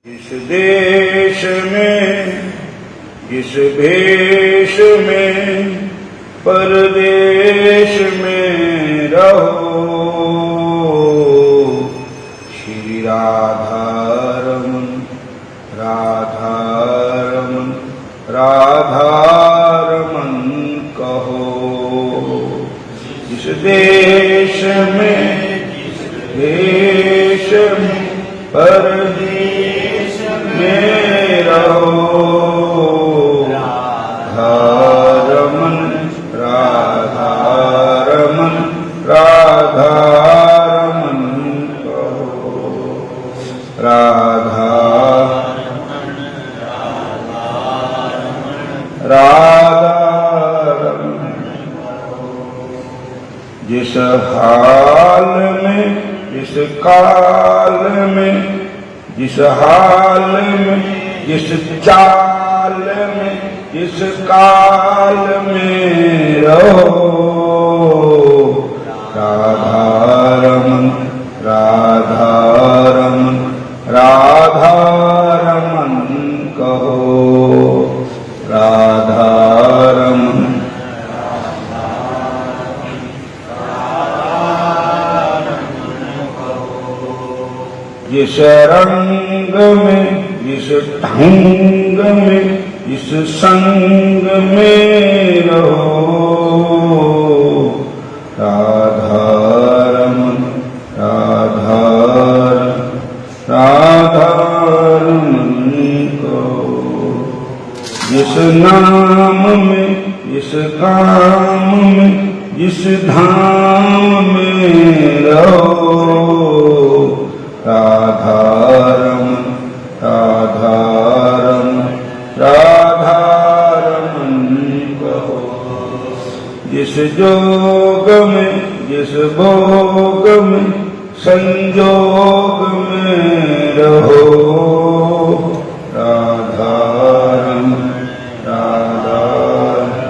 इस देश में इस भेष में परदेश में रहो, श्री राधारमन राधारमन राधारमन कहो। इस देश में देश में परदेश में रहो, राधारमन राधारमन राधारमन कहो। राधारमन जिस हाल में जिस काल में जिस हाल में जिस चाल में जिस काल में रहो, राधारमन राधारमन राधारमन कहो। राधारमन जिस रंग में जिस ढंग में जिस संग में रहो, राधारमन राधारमन राधारमन कहो। जिस नाम में जिस काम में जिस धाम में रहो, राधारमन राधारमन राधारमन कहो। जिस जोग में जिस भोग में संजोग में रहो, राधारमन राधारमन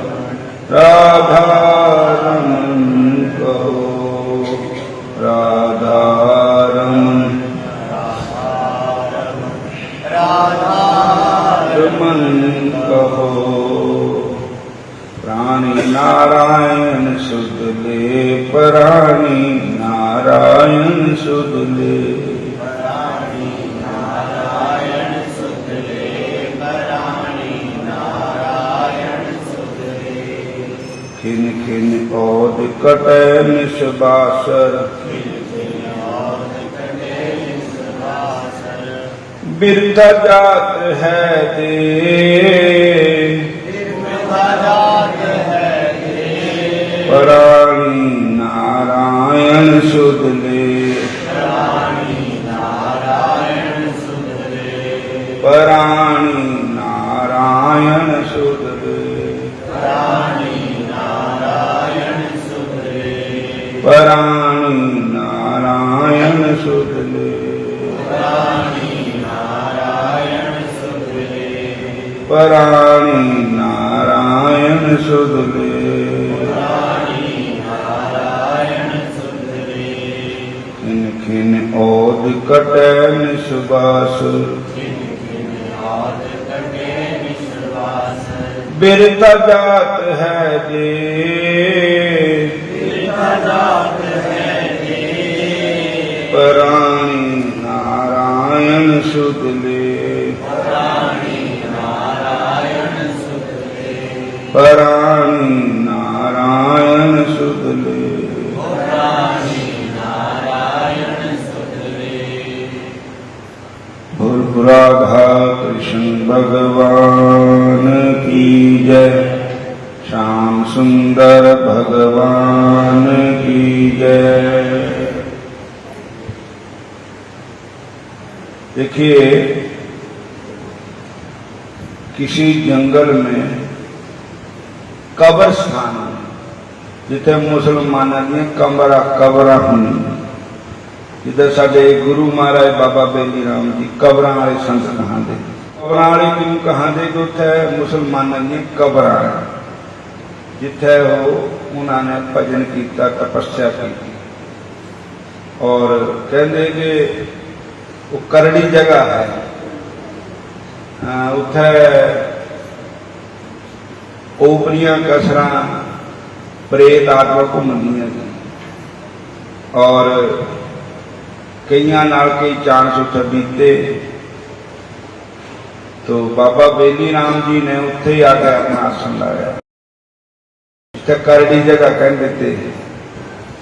राधारमन कहो। राधारमन राधारमन कहो। प्राणी नारायण सुध ले, प्राणी नारायण सुध ले, प्राणी नारायण सुध ले, प्राणी नारायण सुध ले। खिन खिन औद कटै निस्बासर, बिरथा जात है दे, प्राणी नारायण सुध ले, प्राणी नारायण सुध ले, प्राणी नारायण सुध ले, प्राणी नारायण सुध ले, प्राणी नारायण सुध ले, प्राणी नारायण सुध ले, प्राणी नारायण सुध ले। प्राणी नारायण सुध ले। खिन खिन औद कटै निस्बासुर, बिरथा जात है दे, प्राणी नारायण सुध ले, प्राणी नारायण सुध ले, प्राणी नारायण सुध ले, प्राणी नारायण सुध ले। बोल राधा कृष्ण भगवान की जय, श्याम सुंदर भगवान की जय। देखिए, किसी जंगल में कब्रस्तान जिथे मुसलमाना दी कमरा कबरा होनी, जिधर साडे गुरु महाराज बाबा बेली राम जी कबर वाले संत कहांदे, कबर वाले क्यों कहांदे कि उत्थे मुसलमाना दी कबरा जिथे उन्होंने भजन किया, तपस्या की, और कहते कि वो करड़ी जगह है, उत्थे ओपरियां कसर प्रेत आत्मा घूमदियां और कईयां नाल कई चांस उत्थे बीते। तो बाबा बेली राम जी ने उत्थे ही आके अपना आसन लाया। इत्थे करड़ी जगह कहते थे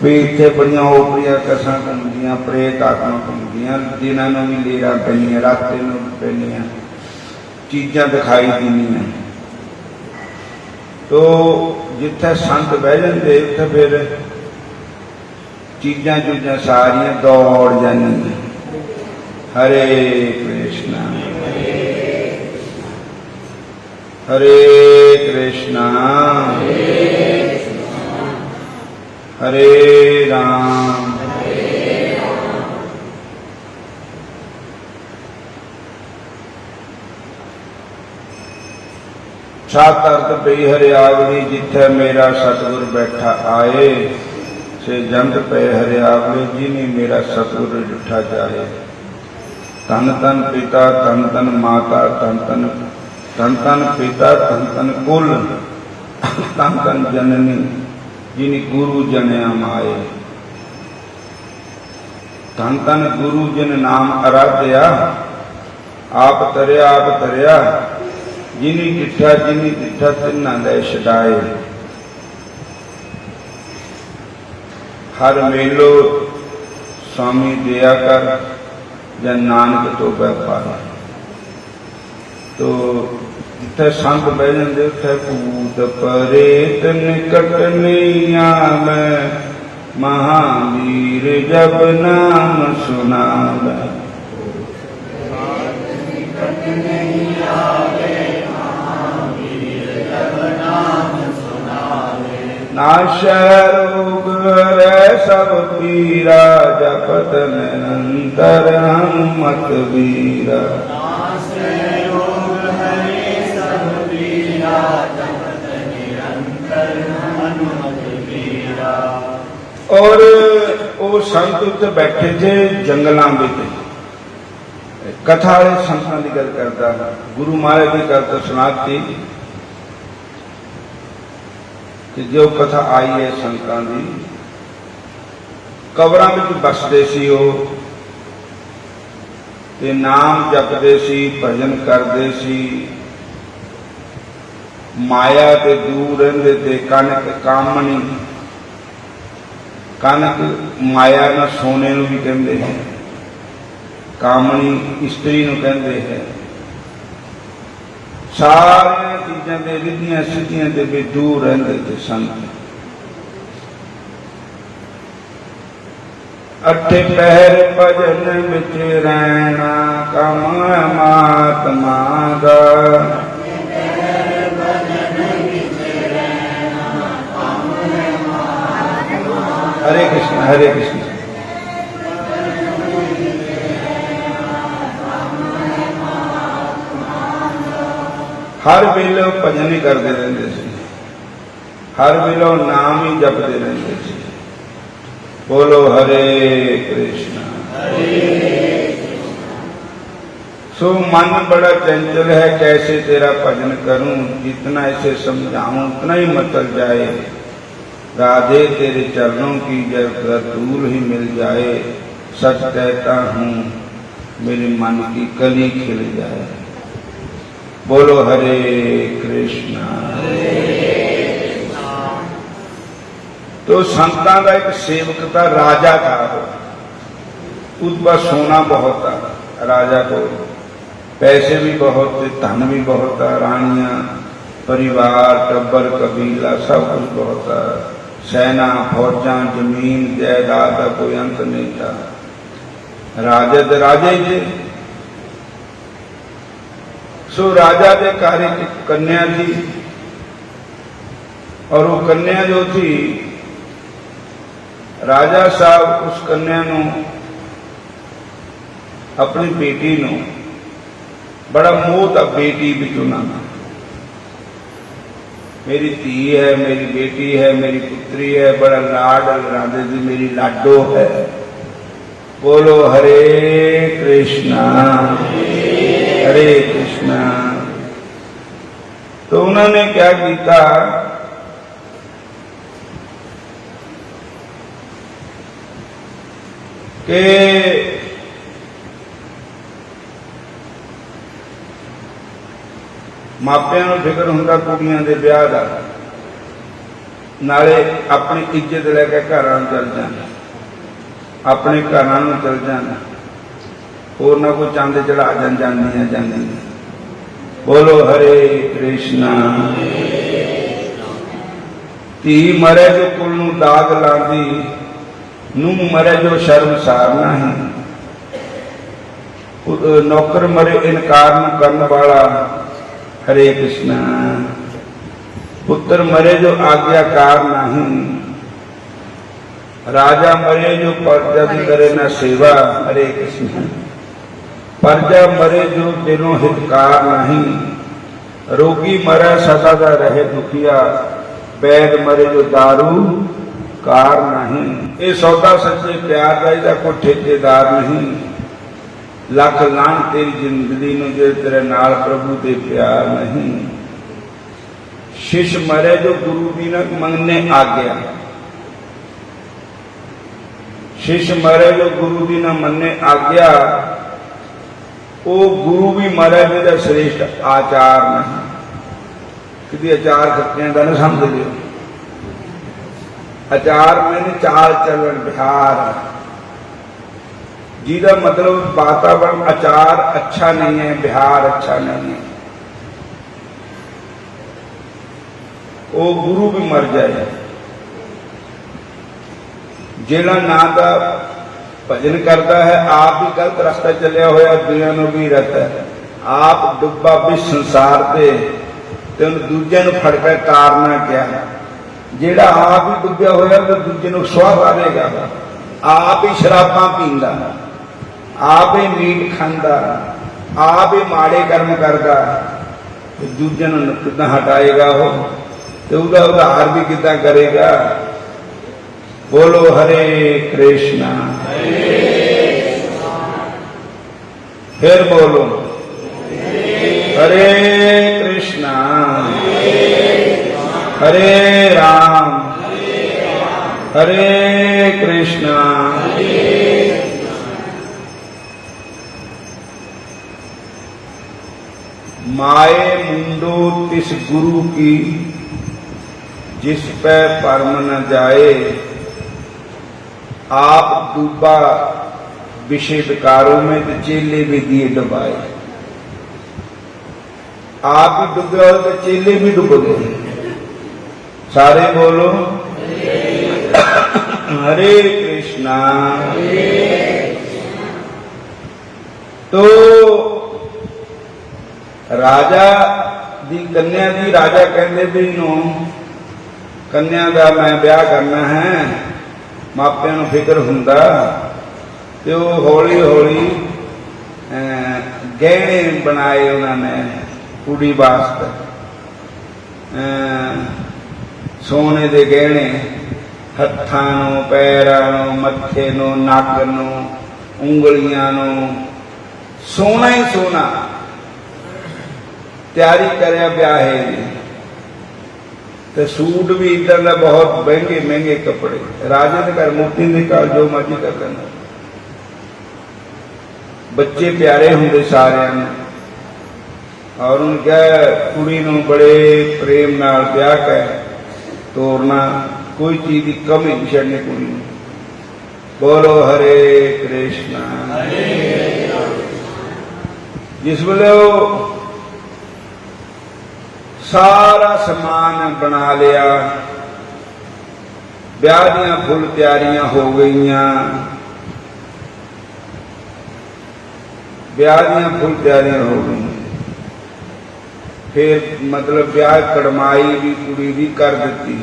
भी इत्थे बड़ियां ओपरियां कसर घूमदियां प्रेत आत्मा घूमदियां जिन्होंने भी लेरा पैनियां राते नूं पैनियां चीज़ां दिखाई दिनियां। तो जिथे संत बह जाते उत्थे फिर चीज़ां चूजां सारियां दौड़ जानियां। हरे कृष्णा हरे कृष्णा हरे राम सात अर्थ पई हरियावली जिथे मेरा सतगुर बैठा आए से जंत पे हरियावली जिनी मेरा सतगुर डिठा जाए। धन धन पिता धन धन माता धन धन पिता धन धन कुल धन धन जननी जिनी गुरु जनिया माए। धन धन गुरु जिन नाम आराध्या आप तरया जिनी डिठा तिन्ना लै छडाए। हर मेलो स्वामी दया कर जन नानक तो व्यापार। तो जिथे संत बह जाते उथे भूत परेत निकट नहीं आवे महावीर जब नाम सुनावे। नाश रोग हरै सब पीरा जपत निरंतर हनुमत वीरा। और वो संत उत्ते बैठे थे जंगलों में कथा वाले संतां की गल करता गुरु महाराज की गल तो सुनाती कि जो कथा आई है संतां की कबरां विच बसदे सी वो ते नाम जपदे सी भजन करदे सी माया ते दूर रहिंदे ते कनक कामनी कनक माया ना सोने नूं भी कहंदे हैं कामनी स्त्री नूं कहंदे हैं। सारियां चीज़ां दे रिद्धियां सिद्धियां दे भी दूर रहिंदे ते संत। अठे पहर भजन विच रहना कम महात्मा दा। हरे कृष्ण हरे कृष्ण। हर वेले भजन ही करते रहते थे हर वेले नाम ही जपते रहते थे। बोलो हरे कृष्ण। सो मन बड़ा चंचल है कैसे तेरा भजन करूं जितना इसे समझाऊं उतना ही मचल जाए। राधे तेरे चरणों की जब धूल ही मिल जाए सच कहता हूँ मेरे मन की कली खिल जाए। बोलो हरे कृष्णा। तो संतां का एक सेवक था राजा था उसके पास सोना बहुत था राजा को पैसे भी बहुत थे धन भी बहुत था रानियां परिवार टब्बर कबीला सब कुछ बहुत था सेना फौजा जमीन जायदाद का कोई अंत नहीं था। राजा तो राजा ही थे। सो राजा के घर एक कन्या थी और वो कन्या जो थी राजा साहब उस कन्या नूं अपनी बेटी नूं बड़ा मोह था बेटी विच उन्हां दा। मेरी धी है मेरी बेटी है मेरी पुत्री है बड़ा लाड लड़ाते थी मेरी लाडो है। बोलो हरे कृष्णा हरे कृष्णा उन्होंने क्या किया कि मापियां नूं फिक्र हुंदा कुड़ियां दे ब्याह दा, नाले अपनी इज्जत लैके घरां चल जाना, अपने घरां नूं चल जाना, होर ना कोई चंद चढ़ा जांदी। बोलो हरे कृष्णा। धी मरे जो कुल नूं दाग लांदी, नूह मरे जो शर्मसार नहीं, नौकर मरे इनकार नूं करन वाला, हरे कृष्णा। पुत्र मरे जो आज्ञाकार नहीं, राजा मरे जो प्रजा की करे न सेवा, हरे कृष्ण। प्रजा मरे जो दिनों हितकार नहीं, रोगी मरे सदा दा रहे दुखिया, वैद मरे जो दारू कार नहीं। ये सौदा सच्चे प्यार का इसका कोई ठेकेदार नहीं, लख लान तेरी जिंदगी नूं जे तेरे नाल प्रभु दे प्यार नहीं। शिष मरे जो गुरु दी न मंगने आज्ञा, शिष मरे जो गुरु दी न मन्ने आज्ञा, वो गुरु भी मरे जिहदा श्रेष्ठ आचार नहीं। कि आचार खत्रियां दा ना समझ लियो, आचार मैंने चाल चलन बिहार, जिहदा मतलब वातावरण आचार अच्छा नहीं है, बिहार अच्छा नहीं है, वो गुरु भी मर जाए। जिहड़ा ना दा भजन करता है आप भी गलत रास्ता चलिया होया, दुनिया नूं भी रहता है, आप डुब्बा भी संसार ते दूजे नूं फड़ के तारना क्या। जिहड़ा आप ही डुब्बिया होया तो दूजे नूं सुआह पावेगा, आप ही शराबां पींदा, आप ही मीट खांदा, आप ही माड़े कर्म करदा, दूजे नूं किदां हटाएगा हो, तो उसका उद्धार भी किदां करेगा। बोलो हरे कृष्णा। फिर बोलो हरे कृष्णा हरे राम हरे कृष्णा। माए मुंडो तिस गुरु की, जिस पे परम न जाए, आप डूबा विषय विकारों में तो चेले भी दिए डुबाए। आप भी डूबे हो तो चेले भी डूब गए। सारे बोलो हरे कृष्णा। तो राजा दी कन्या दी राजा कहते भी नू कन्या का मैं ब्याह करना है, मापियां नू फिक्र हुंदा, तो हौली हौली गहने बनाए उन्होंने कुड़ी वास्ते, सोने दे गहने हत्थां नूं, पैरां नूं, मत्थे नूं, नक नूं, उंगलियां नूं, सोना ही सोना तैयारी करया ब्याहे दी। ते सूट भी इधर का बहुत महंगे महंगे कपड़े, राजे के घर मोती के घर जो मर्जी कर लेना, बच्चे प्यारे होंगे सारे, और उनका कुड़ी नूं बड़े प्रेम नाल ब्याह के तोरना, कोई चीज की कमी नहीं छड़नी कुड़ी नूं। बोलो हरे कृष्णा। जिस वेले सारा समान बना लिया, ब्याह दियां फुल तैयारियां हो गईयां, ब्याह दियां फुल तैयारियां हो गई, फिर मतलब ब्याह कड़माई भी कुड़ी भी कर दी।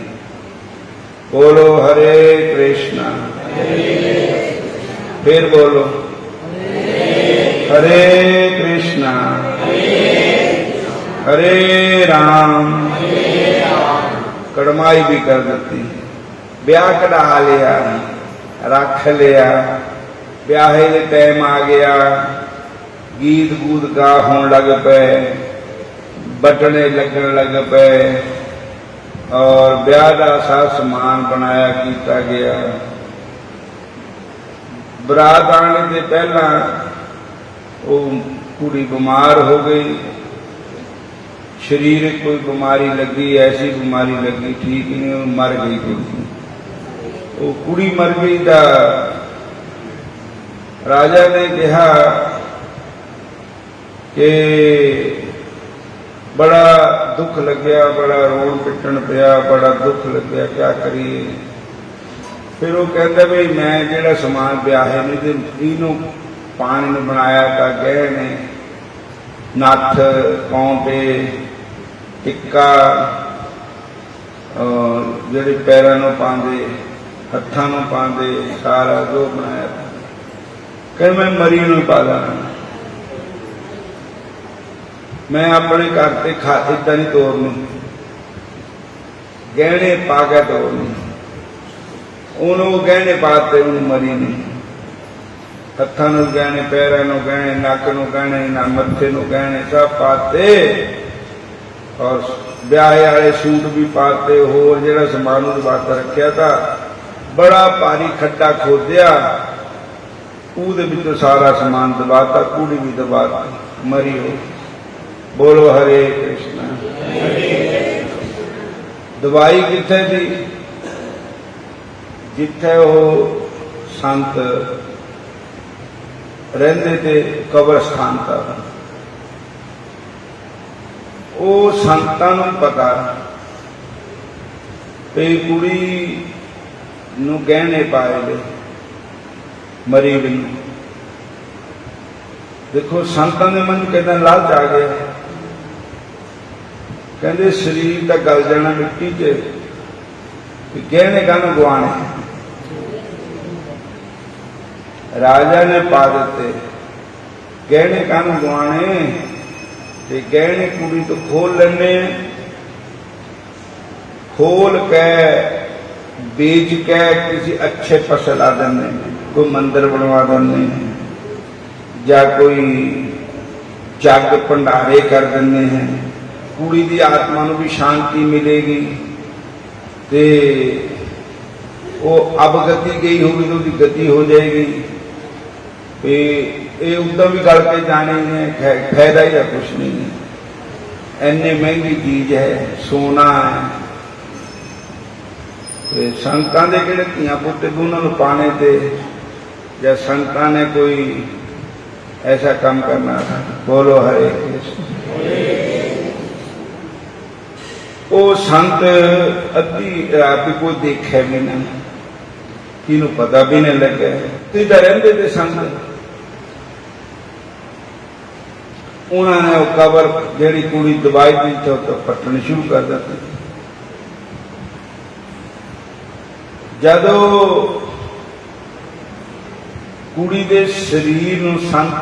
बोलो हरे कृष्णा। फिर बोलो हरे कृष्णा हरे राम। कड़माई भी कर दी, ब्याह कढ़ा लिया, रख लिया, ब्याहे के टाइम आ गया, गीत गूत गा होने लग पे, बटने लगन लग पे और ब्याह का सारा समान बनाया किया गया। बरात आने से पहला वो कुड़ी बीमार हो गई, शरीर कोई बीमारी लगी, ऐसी बीमारी लगी ठीक नहीं, वो मर गई। वो कुड़ी मर गई था। राजा ने कहा कि बड़ा दुख लग्या, बड़ा रोन पिटन पिया, बड़ा दुख लग्या, क्या करिए। फिर वो कहता भाई मैं जिहड़ा समान ब्याहे नहीं तो इनू पानी ने बनाया था, गहने नत्थ पौंटे टिक्का जिहड़े पैरां नूं पांदे हत्थां नूं पांदे सारा जो बनाया था। कह मैं मरी नूं पा देना, मैं अपने घर से खा इदा नहीं तोड़नी, गहने पा के तोड़नी। उन्होंने गहने पाते, उन्होंने मरी नहीं। हत्थां नूं गहने, पैरां नूं गहने, नक नूं गहने, ना मत्थे नूं गहने सब पाते और ब्याहे वाले सूट भी पाते। होर जिहड़ा समान उहदे वास्ते रखिया था, बड़ा भारी खड्डा खोदिया, उहदे विचों सारा समान दबाता, कुड़ी भी दबाती, मरी हो। बोलो हरे कृष्ण। दवाई किथे थी? जिथे वो संत रहिंदे थे, कब्रस्तान था। वो संतां नूं पता ते कुड़ी नूं गहने पाए गए मरी गई। देखो संतां दे मन कहना लालच आ गया, कहते शरीर तो गल जाना मिट्टी च, गहने कहना गवाने। राजा ने पा दिते गहने कहना गवाने, ते गहने कुड़ी तो खोल लेने, खोल के बेच के किसी अच्छे पासे ला देने, कोई मंदिर बनवा देने या कोई जग भंडारे कर देने हैं। कुड़ी की आत्मा नूं भी शांति मिलेगी, ते वो अवगति गई होगी तो उसकी गति हो जाएगी। ये उदम भी गल के जाने है, फायदा ही है कुछ नहीं है। इन्नी महंगी चीज है, सोना है। संतां दे किहड़े धीआं पुत्त उन्होंने पाने थे, या संतां ने कोई ऐसा काम करना था। बोलो हरे कृष्ण। वो संत अद्धी रात कोई देखे भी नहीं, किनू पता भी नहीं लगे, इधर रहते थे संत। उन्होंने वो कबर जिहड़ी कुड़ी दवाई दी थी तो पट्टनी शुरू कर देती। जदों कुड़ी दे शरीर नूं संत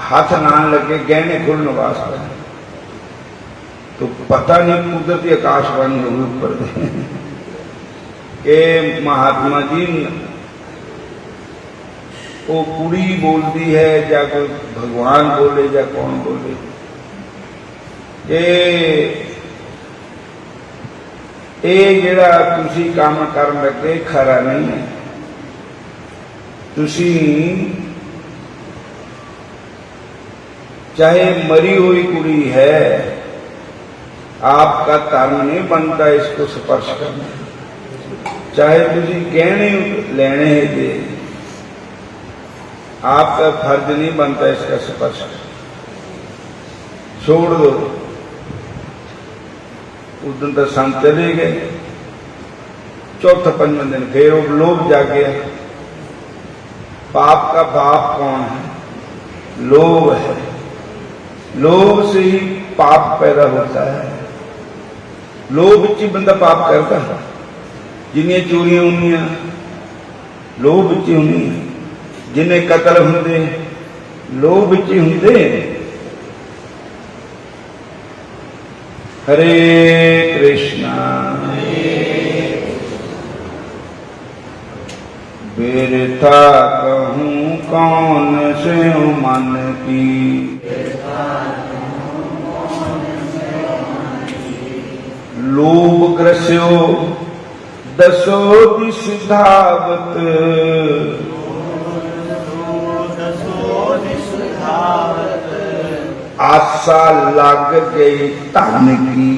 हाथ नान लगे गहने खुलने वास्ते, तो पता नहीं कुदरती आकाशवाणी होगी ऊपर के महात्मा जी वो कुड़ी बोलती है या कोई भगवान बोले या कौन बोले, ये जिहड़ा तुसी काम कर लगे खरा नहीं है। तुसी चाहे मरी हुई कुड़ी है, आपका धर्म नहीं बनता इसको स्पर्श करना। चाहे तुसी गहने लेने है दे, आपका फर्ज नहीं बनता इसका स्पर्श, छोड़ दो। उस दिन तो संत चले गए, चौथे पंजवें दिन फिर वो लोभ जाग गया। पाप का बाप कौन है? लोभ है। लोभ से ही पाप पैदा होता है। लोभ च ही बंदा पाप करता है। जिन्हें चोरियां होंदियां लोभ च ही होंदियां, जिन्हें कतल होंदे लोभ च ही होंदे। हरे कृष्णा। बिरथा कहूं कौन स्यों मन की। लोभ ग्रस्यो दसो दिस धावत, आशा लग गई धन की।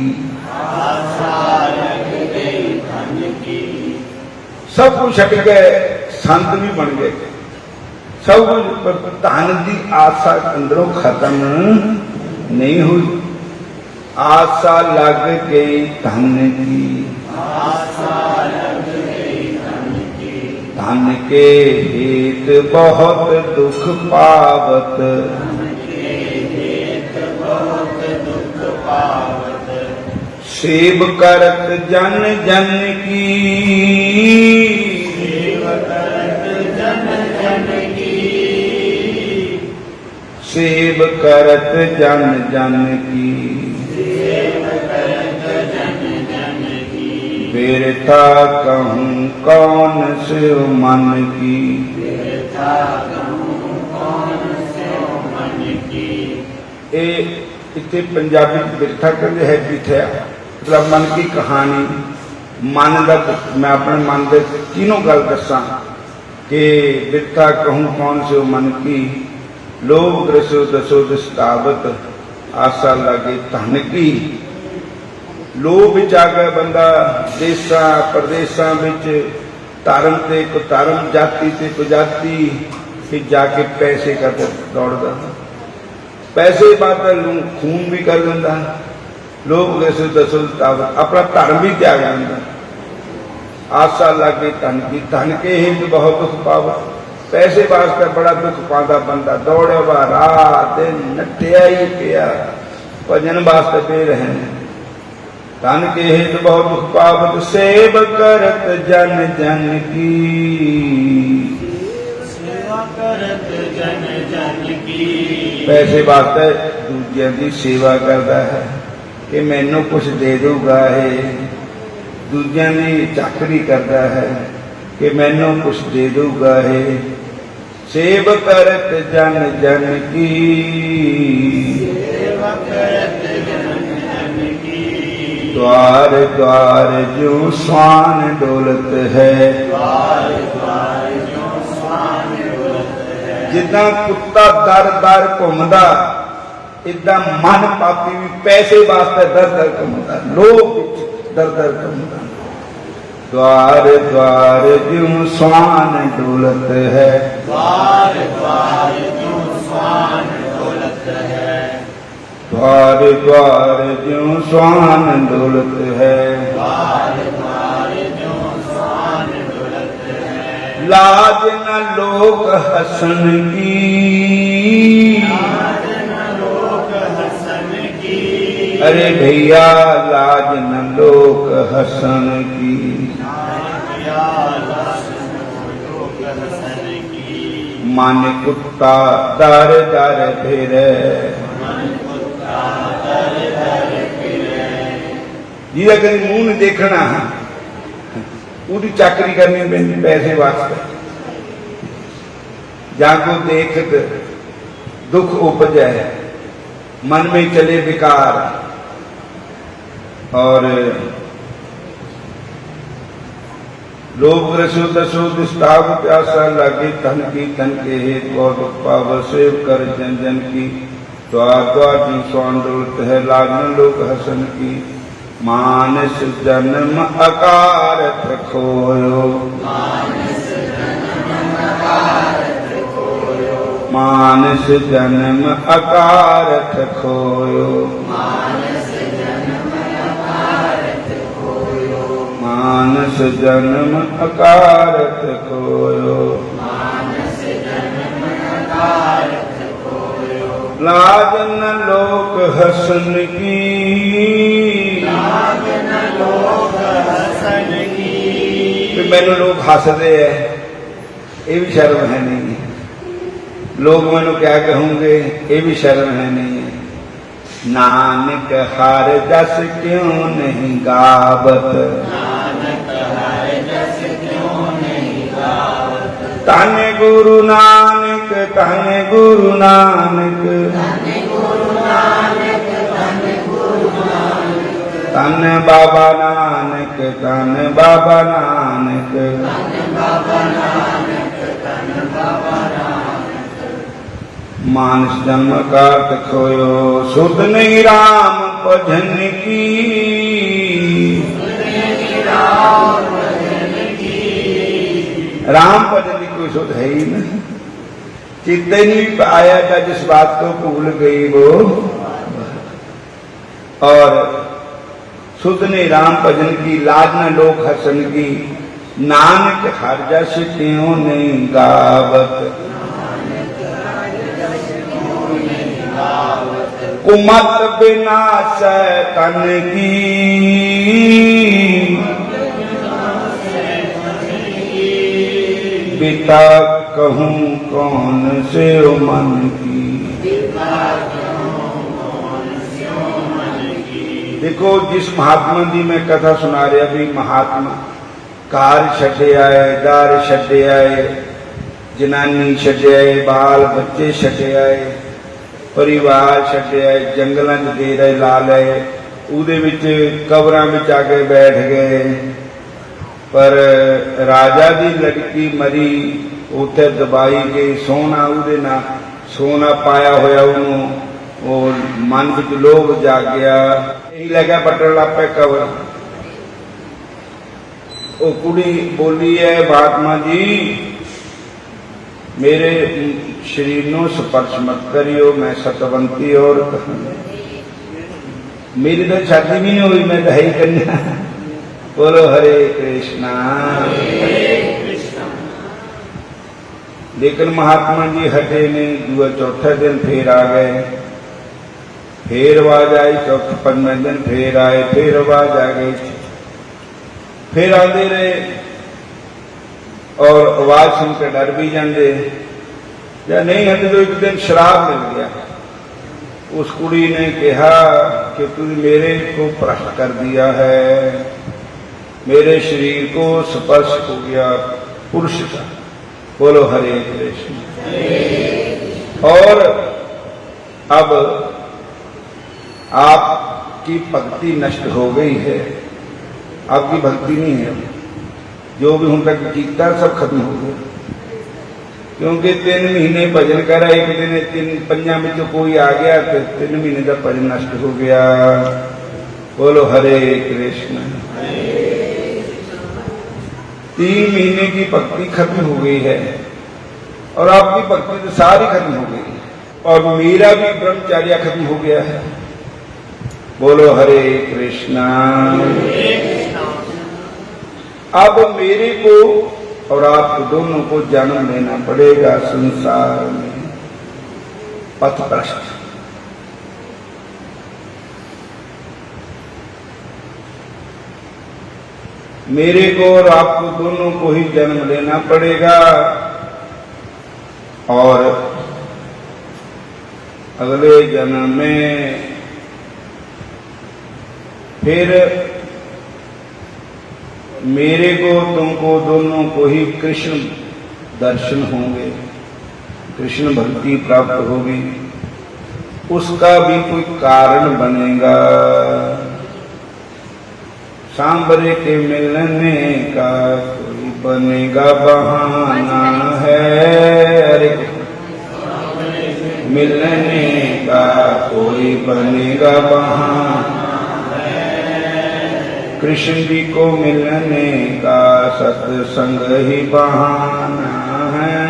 सब कुछ छट गए, संत भी बन गए, सब कुछ, पर धन की आशा अंदरों खत्म नहीं हुई। आशा लग गई धन की, धन के हेत बहुत दुख पावत, सेव करत जन जन की। सेव करत जन जन की, बिरथा कहूँ कौन स्यों मन की। इतने पंजाबी बिरथा कहते है बिथया, मतलब मन की कहानी। मन का मैं अपने मन के तीनों गल दसा कि बिरथा कहूँ कौन स्यों मन की। लोभ ग्रसो दसो दिस्तावत, आशा लगे धन की। लोभ विच आ गया बंदा देशा प्रदेशा विच, धर्म ते को धर्म, जाति ते को जाति, फिर जाके पैसे का दौड़दा, पैसे बाद खून भी कर देंदा। लोभ ग्रसो दसो दिस्तावत, अपना धर्म भी त्याग देंदा। आशा लगे धन की, धन के हित बहुत दुख पावत। पैसे वास्ते बड़ा दुख पाता बंदा, दौड़े वा रात दिन नटिया ही पिया, भजन वास्ते पे रहे। धन के हित बहुत दुख पावत, सेव करत जन जन की। सेवा करत जन जन की। पैसे वास्ते दूजिया की सेवा करता है कि मैनू कुछ दे दूगा है। दूजिया की चाकरी करता है कि मैनू कुछ दे दूगा है। सेव करत जन जन की। सेवा करत जन जन की। द्वार द्वार जो स्वान डोलत है, द्वार द्वार जो स्वान डोलत है। जिदा कुत्ता दर दर घूमदा, इदा मन पापी भी पैसे वास्ते दर दर घूमदा, लोभ दर दर घूमदा। द्वार द्वार जो स्वान डोलत है, द्वार द्वार जो स्वान डोलत है। द्वार द्वार जो स्वान डोलत है। द्वार द्वार जो स्वान डोलत है। लाज न लोक हसन की। लाज न लोक हसन की। अरे भैया लाज न लोक हसन की। मन कुत्ता दर दर फिरे, जिहदा कभी मुंह नहीं देखना, उसकी चाकरी करनी पैंदी पैसे वास्ते। जाको देखत दुख उपजे, मन में चले विकार। और लोभ ग्रसो दसो दिस्ताव, प्यासा लागे धन की। धन के हेत बहुत दुख पावत, सेव कर जन जन की। द्वार द्वार जो स्वान डोलत है, लागन लोक हसन की। मानस जन्म अकारथ खोयो, मानस जन्म अकारथ खोयो। मानस जन्म अकारथ खोयो। लाज न लोक हसन की। मैनू लोग हसदे है, ये भी शर्म है नहीं। लोग मैनू क्या कहोगे, ये भी शर्म है नहीं। नानक हर जस क्यों नहीं गावत, धन गुरु नानक धन गुरु नानक धन बाबा नानक धन बाबा नानक मानस जन्म काट खोयो सुध नहीं राम भजन की राम भजन की कोई सुध है ही नहीं। चित्ते नहीं आया था जिस बात को भूल गई वो और सुध ने राम भजन की लाज न लोक हसन की नानक हर जस त्यों नहीं गावत कुमत बिना तन की पिता कहूँ कौन से मन की। देखो जिस महात्मा की मैं कथा सुना रहा भी महात्मा कार छड्डे आए दार छड्डे आए जनानी छड्डे आए बाल बच्चे छड्डे आए परिवार छड्डे आए जंगलों च डेरे ला लए उहदे विच कबरां विच आके बैठ गए पर राजा दी लड़की मरी उत्थे दबाई गई सोना उहदे नाल सोना पाया होया उहनूं और मन विच लोभ जाग गया यही लगा पटन लग पे कबर वो कुड़ी बोली है महात्मा जी मेरे शरीर नो स्पर्श मत करियो मैं सतवंती और मेरी तो शादी भी नहीं हुई मैं दही कन्या बोलो हरे कृष्णा। लेकिन महात्मा जी हटे ने दुआ चौथे दिन फिर आ गए फिर आवाज आई चौथे पंजवें दिन फिर आए फिर आवाज आ गई फिर आते रहे और आवाज सुनकर डर भी जाते या नहीं हटे तो एक दिन शराब मिल गया उस कुड़ी ने कहा कि तूने मेरे को भ्रष्ट कर दिया है मेरे शरीर को स्पर्श हो गया पुरुष का बोलो हरे कृष्ण। और अब आपकी भक्ति नष्ट हो गई है आपकी भक्ति नहीं है जो भी हूं तक कीता सब खत्म हो गया क्योंकि 3 महीने भजन करा एक दिन 3-5 में तो कोई आ गया तो 3 महीने का भजन नष्ट हो गया बोलो हरे कृष्ण। 3 महीने की भक्ति खत्म हो गई है और आपकी भक्ति तो सारी खत्म हो गई और मेरा भी ब्रह्मचर्य खत्म हो गया है बोलो हरे कृष्णा। अब मेरे को और आपको दोनों को जन्म लेना पड़ेगा संसार में पथभ्रष्ट। मेरे को और आपको दोनों को ही जन्म लेना पड़ेगा और अगले जन्म में फिर मेरे को तुमको दोनों को ही कृष्ण दर्शन होंगे कृष्ण भक्ति प्राप्त होगी उसका भी कोई कारण बनेगा सांबरे के मिलने का कोई बनेगा बहाना है अरे मिलने का कोई बनेगा बहाना कृष्ण जी को मिलने का सत्संग ही बहाना है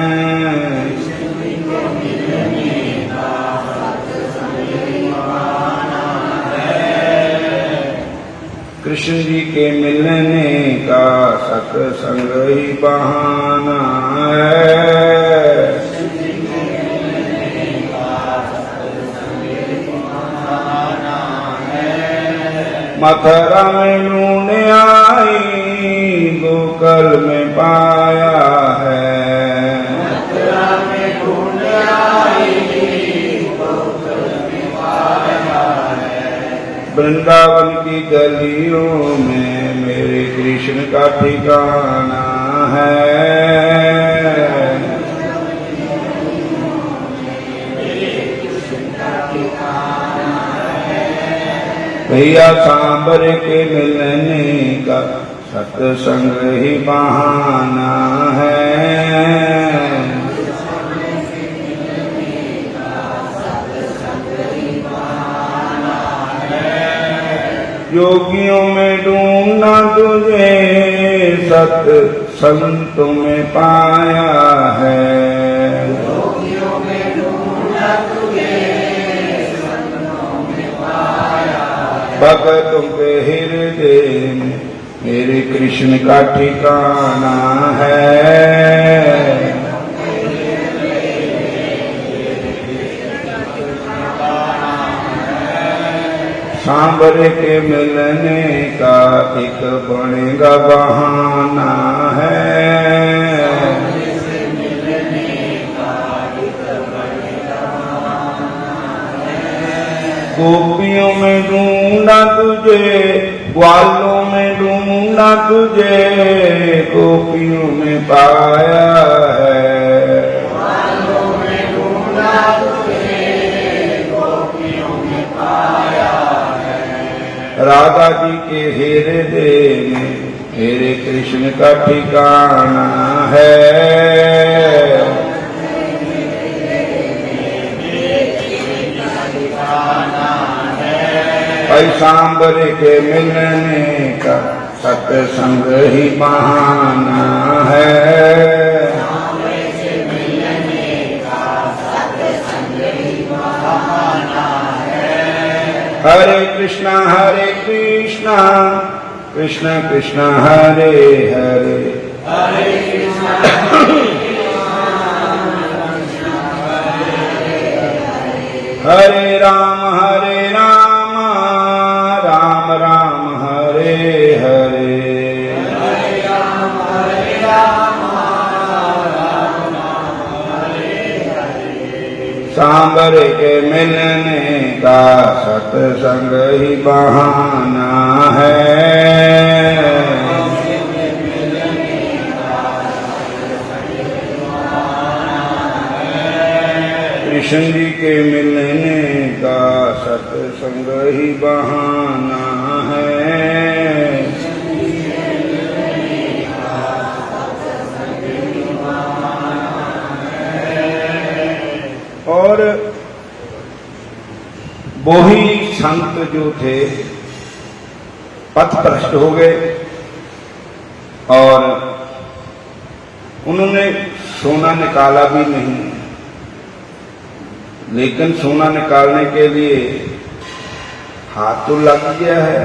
कृष्ण जी के मिलने का सत्संग ही बहाना है मथुरा में लूण आई गोकुल में पाया है मथुरा में लूण आई गोकुल में पाया है वृंदावन की गलियों में मेरे कृष्ण का ठिकाना है भैया सांबर के मिलने का सत्संग ही बहाना है। योगियों में ढूंढना तुझे सत संतों में पाया है। योगियों में ढूंढा तुझे संतों में पाया है। भक्तों के हृदय में मेरे कृष्ण का ठिकाना है। सांबर के मिलने का एक बनेगा बहाना है। गोपियों में ढूंढा तुझे, ग्वालों में ढूंढा तुझे, गोपियों में पाया है। ग्वालों में ढूंढा तुझे, गोपियों में पाया है। राधा जी के हृदय में मेरे कृष्ण का ठिकाना है। सांबर के मिलने का सत्संग ही बहाना है। हरे कृष्णा कृष्ण कृष्ण हरे हरे, हरे कृष्णा हरे राम राम राम हरे हरे। हरे राम राम राम हरे हरे। सांबर के मिलने का सत्संग ही बहाना है। कृष्ण जी के मिलने का सत्संग ही बहाना है। और वो ही संत जो थे पथ भ्रष्ट हो गए और उन्होंने सोना निकाला भी नहीं, लेकिन सोना निकालने के लिए हाथ तो लग गया है।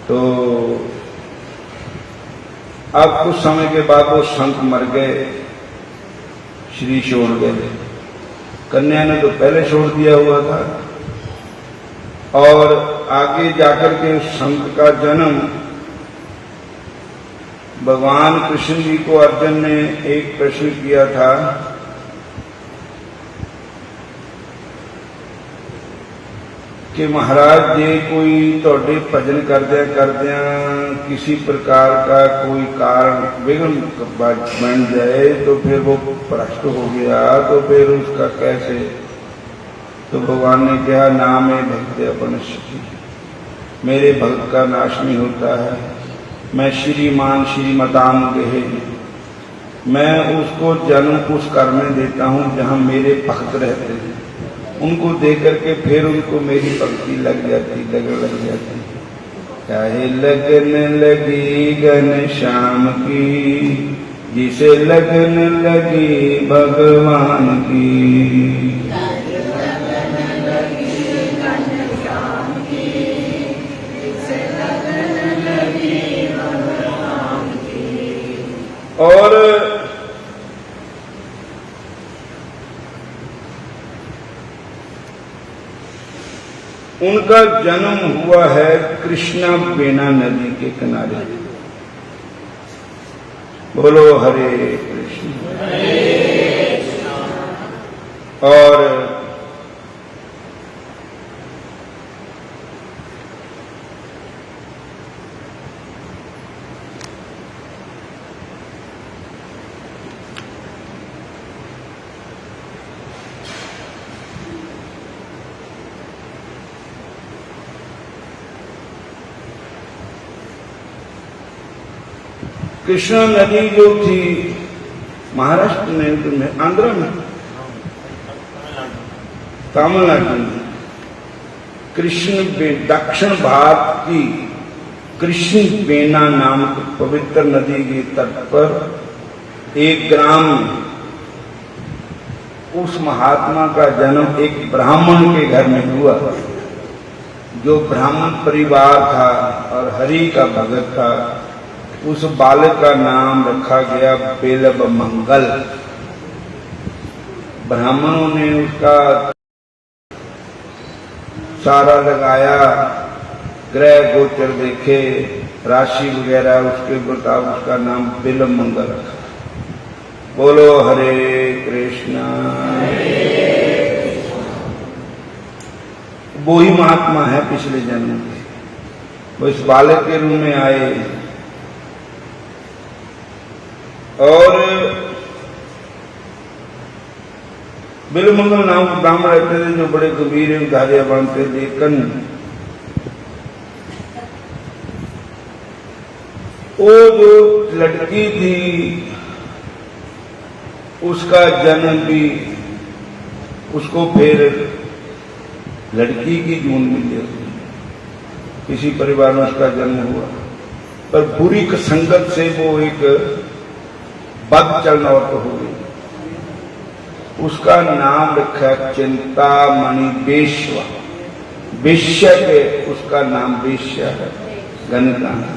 तो अब कुछ समय के बाद वो संत मर गए, श्री छोड़ गए। कन्या ने तो पहले छोड़ दिया हुआ था। और आगे जाकर के उस संत का जन्म भगवान कृष्ण जी को अर्जुन ने एक प्रश्न किया था कि महाराज जे कोई तोड़े भजन करदे किसी प्रकार का कोई कारण विघ्न बन जाए तो फिर वो भ्रष्ट हो गया, तो फिर उसका कैसे? तो भगवान ने कहा नाम है भक्त अपन सखी, मेरे भक्त का नाश नहीं होता है। मैं श्रीमान श्रीमताम गहे, मैं उसको जन्म उस घर में देता हूं जहां मेरे भक्त रहते हैं। उनको देकर के फिर उनको मेरी भक्ति लग जाती। चाहे लगन लगी घनश्याम की, जिसे लगन लगी भगवान की। और उनका जन्म हुआ है कृष्णा बेना नदी के किनारे। बोलो हरे कृष्ण। और कृष्णा नदी जो थी महाराष्ट्र में, आंध्र में, तमिलनाडु में, दक्षिण भारत की कृष्ण बेना नाम की पवित्र नदी के तट पर एक ग्राम में उस महात्मा का जन्म एक ब्राह्मण के घर में हुआ, जो ब्राह्मण परिवार था और हरि का भगत था। उस बालक का नाम रखा गया बेलब मंगल। ब्राह्मणों ने उसका सारा लगाया, ग्रह गोचर देखे, राशि वगैरह, उसके बताओ उसका नाम बेलब मंगल रखा। बोलो हरे कृष्णा। वो ही महात्मा है पिछले जन्म के। वो इस बालक के रूप में आए और बिलमंगल नाम के ब्राह्मण रहते थे, जो बड़े गंभीर उधारिया बनते थे। वो जो लड़की थी उसका जन्म भी, उसको फिर लड़की की जून मिली, किसी परिवार में उसका जन्म हुआ, पर बुरी संगत से वो एक बद चलना और तो हो गई। उसका नाम रखा चिंतामणि बेश्वा। बेश्या के उसका नाम बेश्या है, गणिका है।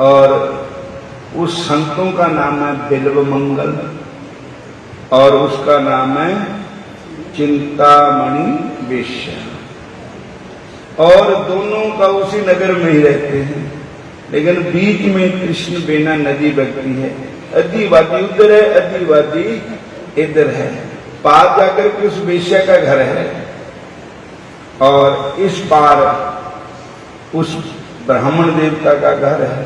और उस संतों का नाम है बिल्व मंगल और उसका नाम है चिंतामणि बेश्या। और दोनों का उसी नगर में ही रहते हैं, लेकिन बीच में कृष्ण बेना नदी बहती है। अद्धी वादी उधर है, अद्धी वादी इधर है। पार जाकर के उस बेश्या का घर है और इस पार उस ब्राह्मण देवता का घर है।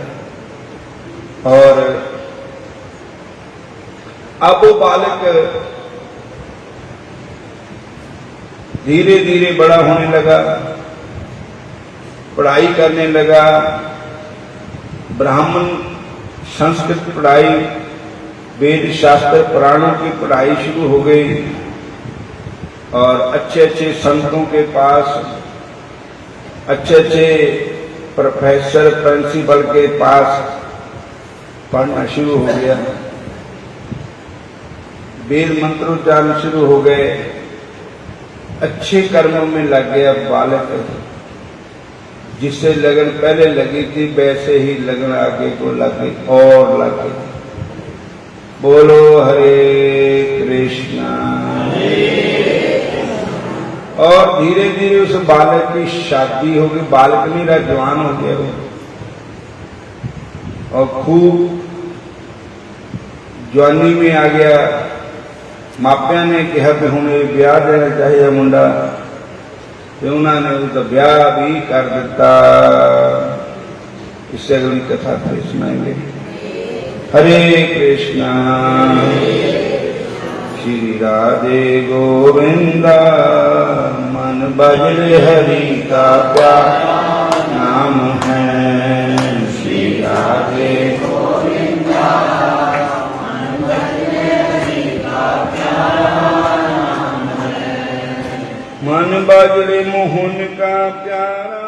और अब वो बालक धीरे धीरे बड़ा होने लगा, पढ़ाई करने लगा। ब्राह्मण संस्कृत पढ़ाई, वेद शास्त्र पुराणों की पढ़ाई शुरू हो गई और अच्छे अच्छे संतों के पास, अच्छे अच्छे प्रोफेसर प्रिंसिपल के पास पढ़ना शुरू हो गया। वेद मंत्रोच्चारण शुरू हो गए, अच्छे कर्मों में लग गया बालक। जिससे लगन पहले लगी थी वैसे ही लगन आगे को लगी और लगी। बोलो हरे कृष्णा। और धीरे धीरे उस बालक की शादी हो गई। बालक नहीं रहा, जवान हो गया वो, और खूब जवानी में आ गया। मापिया ने कहा कि हुणे ब्याह देना चाहिए मुंडा, तो उन्होंने उसका ब्याह भी कर दिता। इससे अगली कथा फिर सुनाएंगे। हरे कृष्णा। श्री राधे गोविंदा, मन बजरे हरि का प्यारा नाम है। श्री राधे गोविंदा, मन बजरे हरि का प्यारा नाम है। मन बजरे मोहन का प्यारा